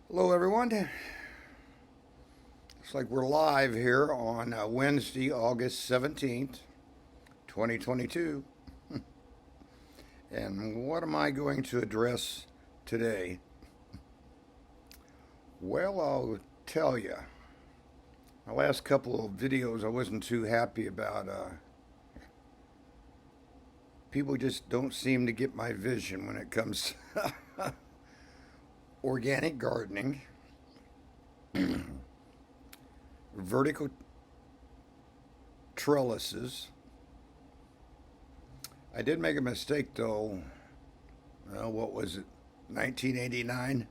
Hello, everyone. Looks like we're live here on Wednesday, August 17th, 2022. And what am I going to address today? Well, I'll tell you. My last couple of videos I wasn't too happy about. People just don't seem to get my vision when it comes to organic gardening, vertical trellises. I did make a mistake though. What was it? 1989?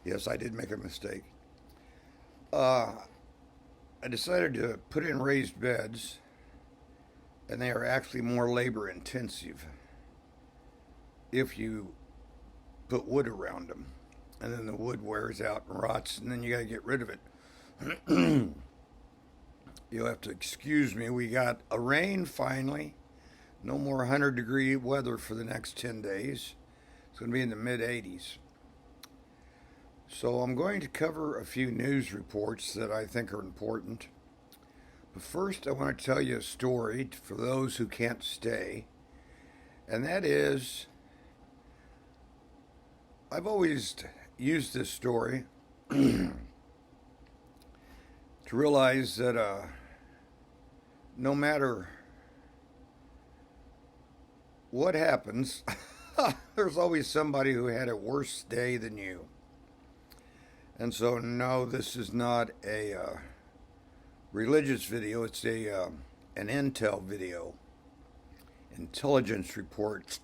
Yes, I did make a mistake. Uh, I decided to put in raised beds, and they are actually more labor intensive if you put wood around them. And then the wood wears out and rots, and then you got to get rid of it. You'll have to excuse me. We got a rain finally. No more 100-degree weather for the next 10 days. It's going to be in the mid 80s. So I'm going to cover a few news reports that I think are important. But first, I want to tell you a story for those who can't stay. And that is, I've always used this story to realize that no matter what happens, there's always somebody who had a worse day than you. And so, no, this is not a religious video. It's an intel video, intelligence reports.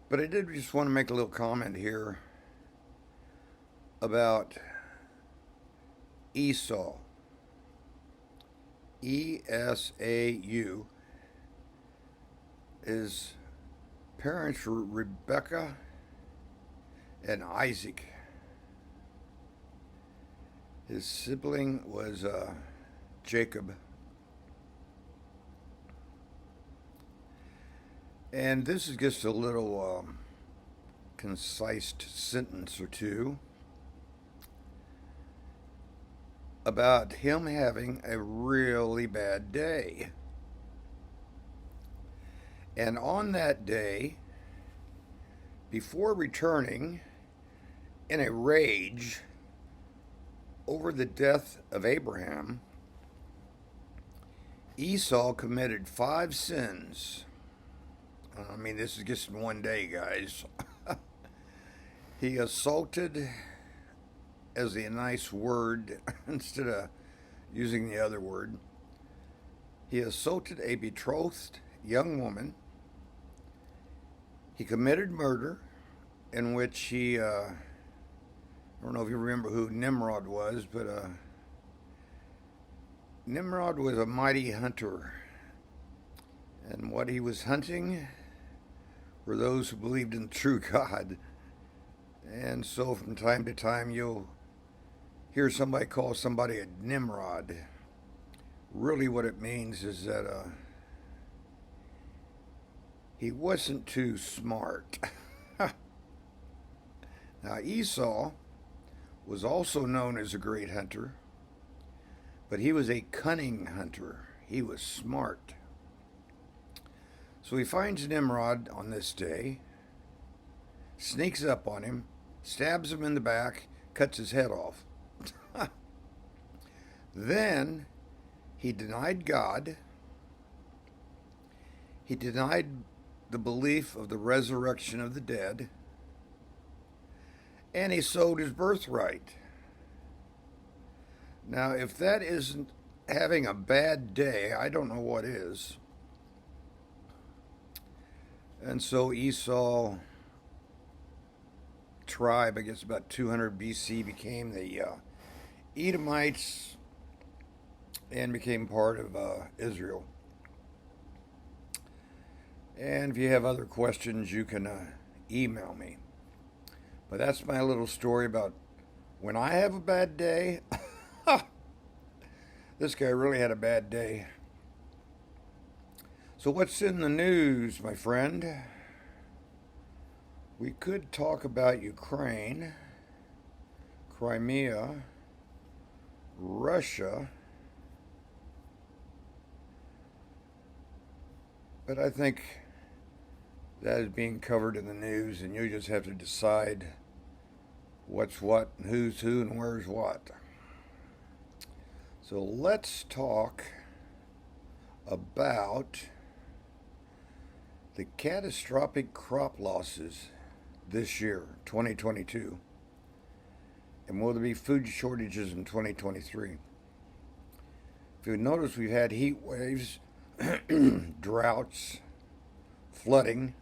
But I did just want to make a little comment here about Esau. Esau. His parents were Rebecca and Isaac. His sibling was Jacob. And this is just a little concise sentence or two about him having a really bad day. And on that day, before returning in a rage over the death of Abraham, Esau committed 5 sins. I mean, this is just in one day, guys. He assaulted, as a nice word, instead of using the other word, he assaulted a betrothed young woman. He committed murder, in which he, I don't know if you remember who Nimrod was, but Nimrod was a mighty hunter. And what he was hunting were those who believed in the true God. And so from time to time you'll hear somebody call somebody a Nimrod. Really what it means is that he wasn't too smart. Now Esau was also known as a great hunter, but he was a cunning hunter. He was smart. So he finds Nimrod on this day, sneaks up on him, stabs him in the back, cuts his head off. Then he denied God. He denied the belief of the resurrection of the dead. And he sold his birthright. Now, if that isn't having a bad day, I don't know what is. And so Esau tribe, I guess about 200 BC, became the Edomites and became part of Israel. And if you have other questions, you can email me. But that's my little story about when I have a bad day. This guy really had a bad day. So what's in the news, my friend? We could talk about Ukraine. Crimea, Russia. But I think that is being covered in the news, and you just have to decide what's what, and who's who, and where's what. So let's talk about the catastrophic crop losses this year, 2022, and will there be food shortages in 2023? If you notice, we've had heat waves, droughts, flooding,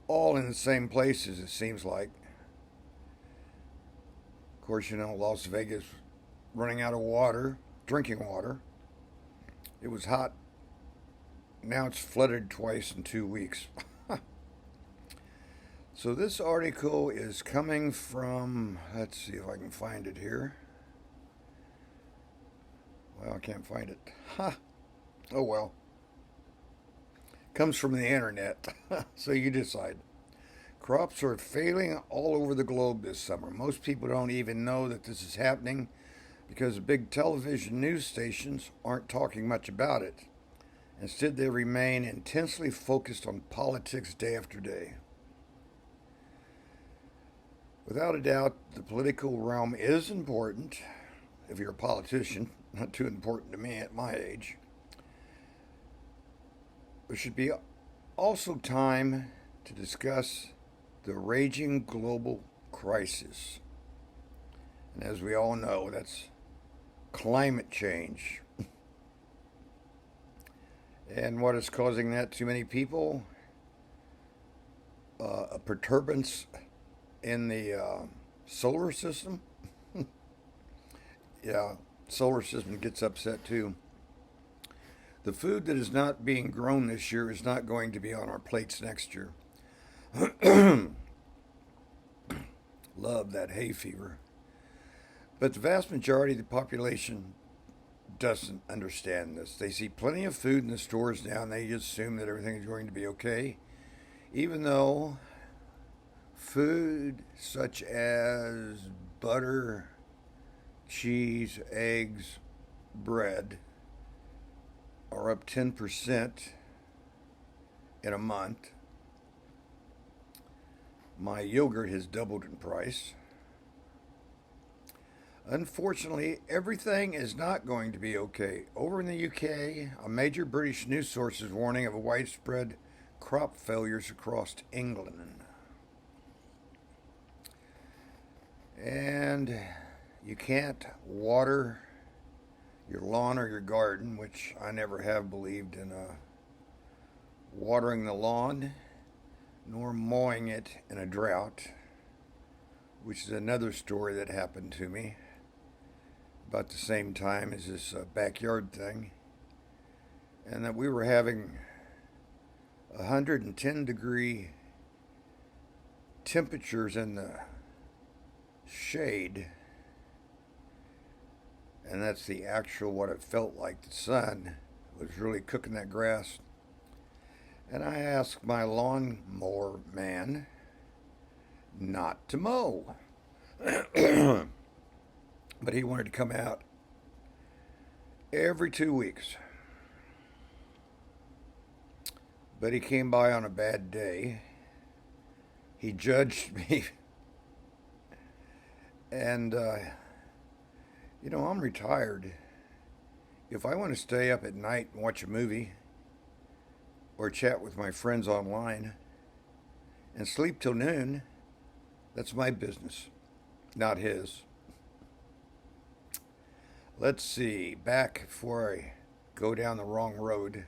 all in the same places, it seems like. Of course, Las Vegas running out of water, drinking water. It was hot. Now it's flooded twice in 2 weeks. So this article is coming from, let's see if I can find it here. Well, I can't find it. Oh well. Comes from the internet. So you decide. Crops are failing all over the globe this summer. Most people don't even know that this is happening because the big television news stations aren't talking much about it. Instead, they remain intensely focused on politics day after day. Without a doubt, the political realm is important. If you're a politician, not too important to me at my age. There should be also time to discuss the raging global crisis. And as we all know, that's climate change. And what is causing that to many people? A perturbance in the solar system. Yeah, solar system gets upset too. The food that is not being grown this year is not going to be on our plates next year. Love that hay fever. But the vast majority of the population doesn't understand this. They see plenty of food in the stores now and they just assume that everything is going to be okay. Even though food such as butter, cheese, eggs, bread are up 10% in a month. My yogurt has doubled in price. Unfortunately, everything is not going to be okay. Over in the UK, a major British news source is warning of widespread crop failures across England. And you can't water your lawn or your garden, which I never have believed in watering the lawn, nor mowing it in a drought, which is another story that happened to me about the same time as this backyard thing, and that we were having 110-degree temperatures in the shade, and that's the actual what it felt like. The sun was really cooking that grass. And I asked my lawnmower man not to mow. But he wanted to come out every 2 weeks. But he came by on a bad day. He judged me. And, I'm retired. If I want to stay up at night and watch a movie or chat with my friends online and sleep till noon, that's my business, not his. Let's see, back before I go down the wrong road.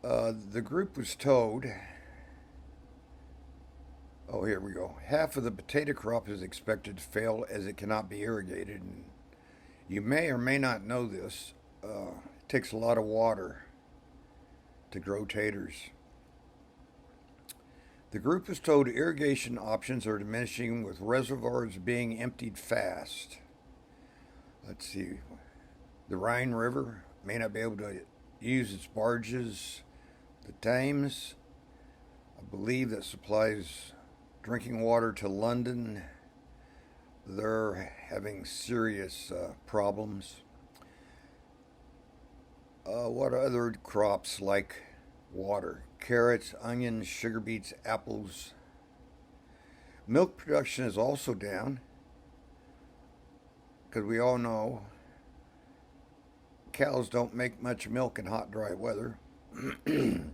The group was told, here we go. Half of the potato crop is expected to fail as it cannot be irrigated. And you may or may not know this. It takes a lot of water to grow taters. The group was told irrigation options are diminishing with reservoirs being emptied fast. Let's see. The Rhine River may not be able to use its barges. The Thames, I believe, that supplies drinking water to London. They're having serious problems. What other crops like water? Carrots, onions, sugar beets, apples. Milk production is also down because we all know cows don't make much milk in hot, dry weather. And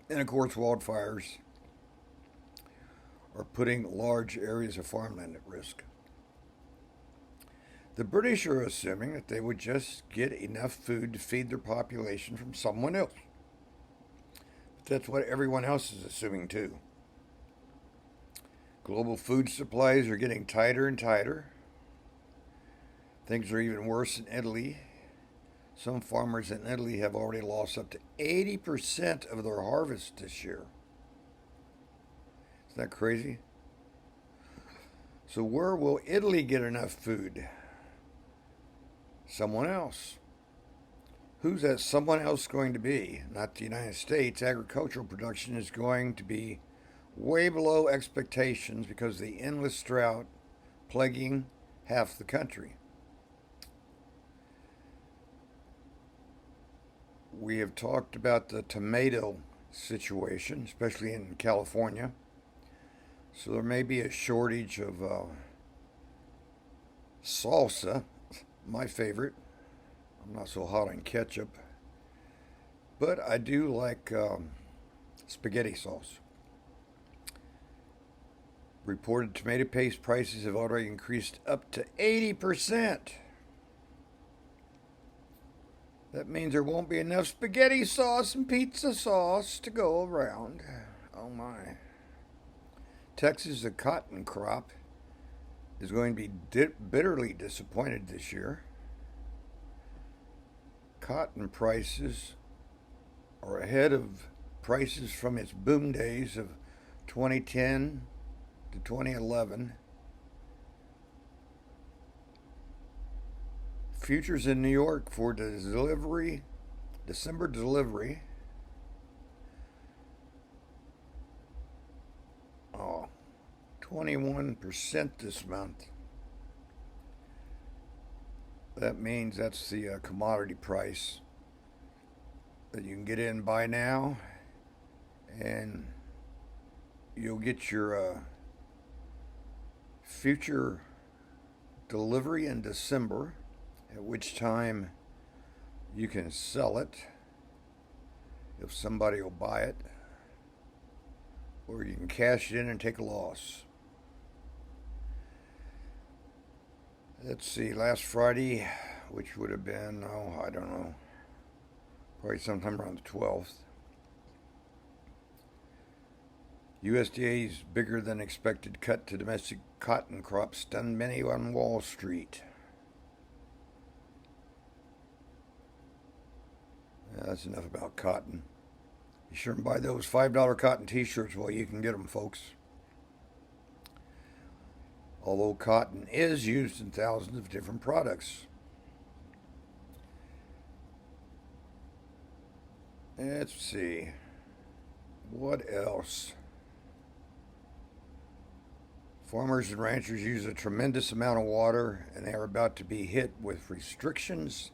of course, wildfires are putting large areas of farmland at risk. The British are assuming that they would just get enough food to feed their population from someone else. But that's what everyone else is assuming too. Global food supplies are getting tighter and tighter. Things are even worse in Italy. Some farmers in Italy have already lost up to 80% of their harvest this year. Isn't that crazy? So where will Italy get enough food? Someone else. Who's that someone else going to be? Not the United States. Agricultural production is going to be way below expectations because of the endless drought plaguing half the country. We have talked about the tomato situation, especially in California. So there may be a shortage of salsa, my favorite. I'm not so hot on ketchup, but I do like spaghetti sauce. Reported tomato paste prices have already increased up to 80%. That means there won't be enough spaghetti sauce and pizza sauce to go around. Oh my. Texas, the cotton crop, is going to be bitterly disappointed this year. Cotton prices are ahead of prices from its boom days of 2010 to 2011. Futures in New York for December delivery. Oh, 21% this month. That means that's the commodity price that you can get in by now, and you'll get your future delivery in December, at which time you can sell it if somebody will buy it, or you can cash it in and take a loss. Let's see, last Friday, which would have been, I don't know, probably sometime around the 12th, USDA's bigger than expected cut to domestic cotton crops stunned many on Wall Street. That's enough about cotton. Be sure and buy those $5 cotton t-shirts while you can get them, folks. Although cotton is used in thousands of different products. Let's see. What else? Farmers and ranchers use a tremendous amount of water, and they are about to be hit with restrictions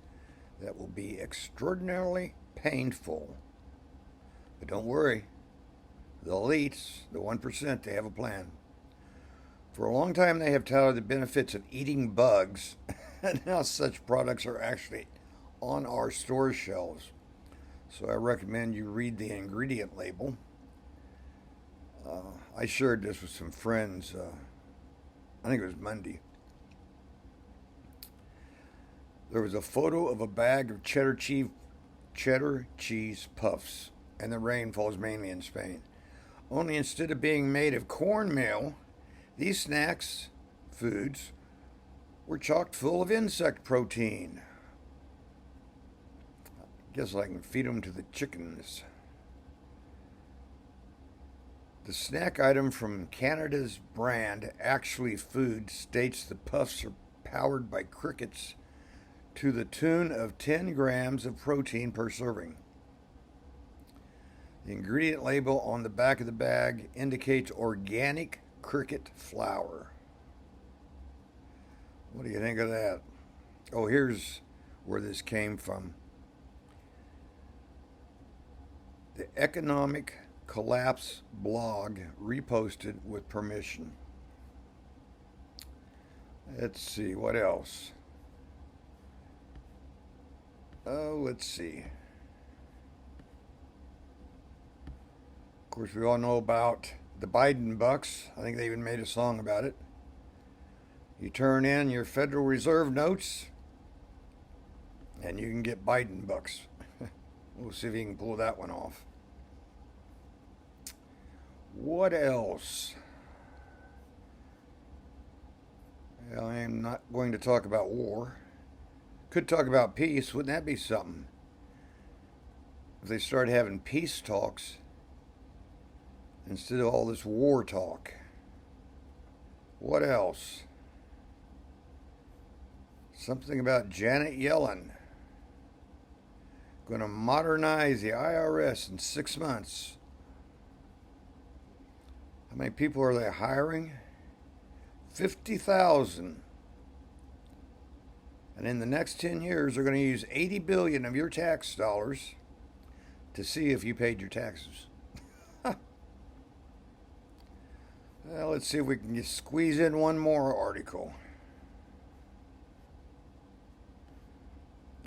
that will be extraordinarily painful. But don't worry, the elites, the 1%, they have a plan. For a long time, they have touted the benefits of eating bugs, and now such products are actually on our store shelves. So I recommend you read the ingredient label. I shared this with some friends, I think it was Monday. There was a photo of a bag of cheddar cheese puffs, and the rain falls mainly in Spain. Only instead of being made of cornmeal, these snacks, foods, were chock full of insect protein. Guess I can feed them to the chickens. The snack item from Canada's brand Actually Food states the puffs are powered by crickets to the tune of 10 grams of protein per serving. The ingredient label on the back of the bag indicates organic cricket flower. What do you think of that? Oh, here's where this came from. The Economic Collapse blog reposted with permission. Let's see, what else? Oh, let's see. Of course, we all know about the Biden bucks. I think they even made a song about it. You turn in your Federal Reserve notes, and you can get Biden bucks. We'll see if you can pull that one off. What else? Well, I am not going to talk about war. Could talk about peace. Wouldn't that be something? If they started having peace talks instead of all this war talk. What else? Something about Janet Yellen going to modernize the IRS in 6 months. How many people are they hiring? 50,000. And in the next 10 years, they're going to use 80 billion of your tax dollars to see if you paid your taxes. Well, let's see if we can just squeeze in one more article.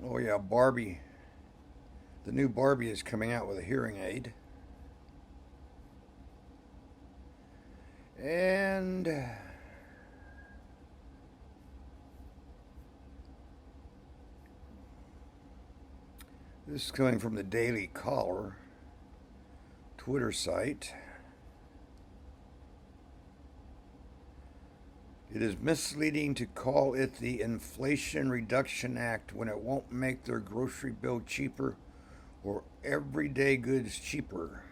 Oh yeah, Barbie. The new Barbie is coming out with a hearing aid. And this is coming from the Daily Caller Twitter site. It is misleading to call it the Inflation Reduction Act when it won't make their grocery bill cheaper or everyday goods cheaper.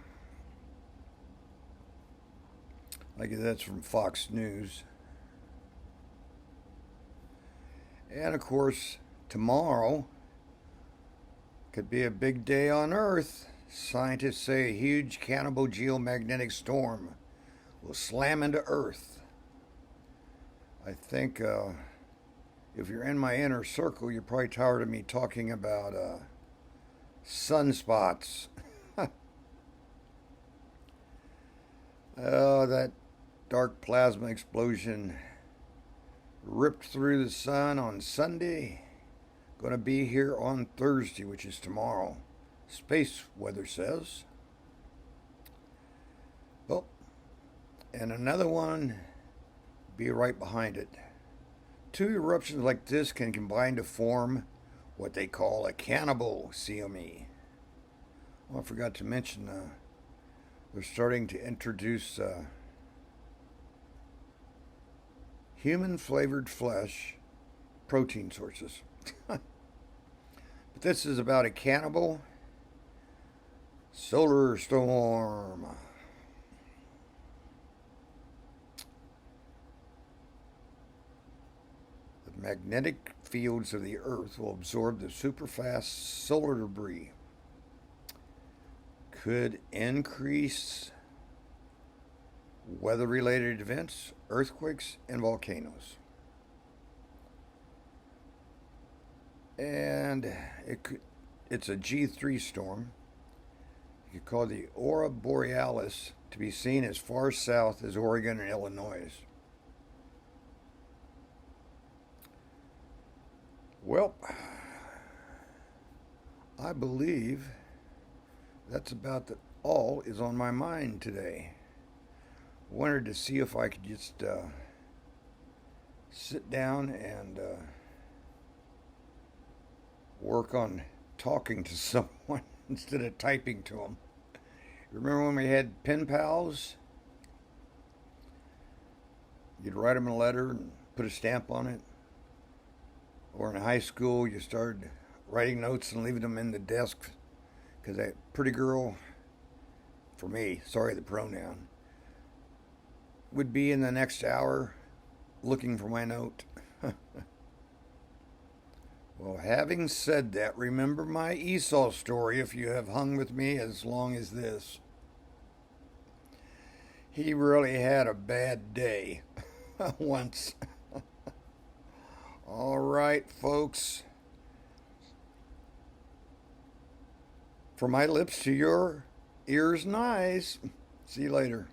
I guess that's from Fox News. And of course, tomorrow could be a big day on Earth. Scientists say a huge cannibal geomagnetic storm will slam into Earth. I think if you're in my inner circle, you're probably tired of me talking about sunspots. That dark plasma explosion ripped through the sun on Sunday. Going to be here on Thursday, which is tomorrow. Space weather says. Oh, and another one be right behind it. Two eruptions like this can combine to form what they call a cannibal CME. Oh, I forgot to mention they're starting to introduce human flavored flesh protein sources. But this is about a cannibal solar storm. The magnetic fields of the Earth will absorb the superfast solar debris. Could increase weather-related events, earthquakes, and volcanoes. And it's a G3 storm. You could call the Aurora Borealis to be seen as far south as Oregon and Illinois. Well, I believe that's about all is on my mind today. Wanted to see if I could just sit down and work on talking to someone instead of typing to them. Remember when we had pen pals? You'd write them a letter and put a stamp on it. Or in high school, you started writing notes and leaving them in the desk because that pretty girl, for me, sorry the pronoun, would be in the next hour looking for my note. Well, having said that, remember my Esau story if you have hung with me as long as this. he really had a bad day once. All right, folks. From my lips to your ears and eyes. See you later.